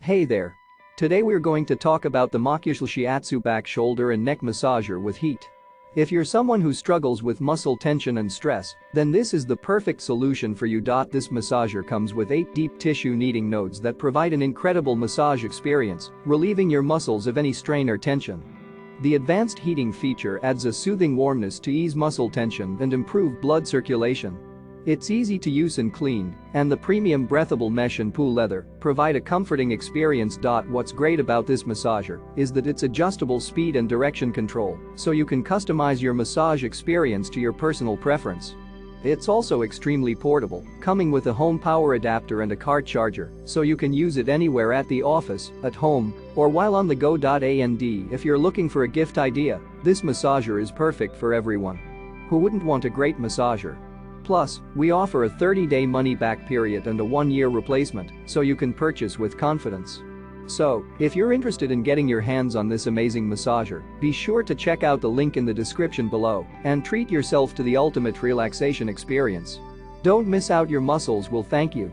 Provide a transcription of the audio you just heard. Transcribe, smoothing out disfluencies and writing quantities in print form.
Hey there. Today we're going to talk about the MoCuishle Shiatsu back, shoulder and neck massager with heat. If you're someone who struggles with muscle tension and stress, then this is the perfect solution for you. This massager comes with 8 deep tissue kneading nodes that provide an incredible massage experience, relieving your muscles of any strain or tension. The advanced heating feature adds a soothing warmness to ease muscle tension and improve blood circulation. It's easy to use and clean, and the premium breathable mesh and pool leather provide a comforting experience. What's great about this massager is that it's adjustable speed and direction control, so you can customize your massage experience to your personal preference. It's also extremely portable, coming with a home power adapter and a car charger, so you can use it anywhere at the office, at home, or while on the go. And if you're looking for a gift idea, this massager is perfect for everyone. Who wouldn't want a great massager? Plus, we offer a 30-day money-back period and a 1-year replacement, so you can purchase with confidence. So, if you're interested in getting your hands on this amazing massager, be sure to check out the link in the description below and treat yourself to the ultimate relaxation experience. Don't miss out, your muscles will thank you.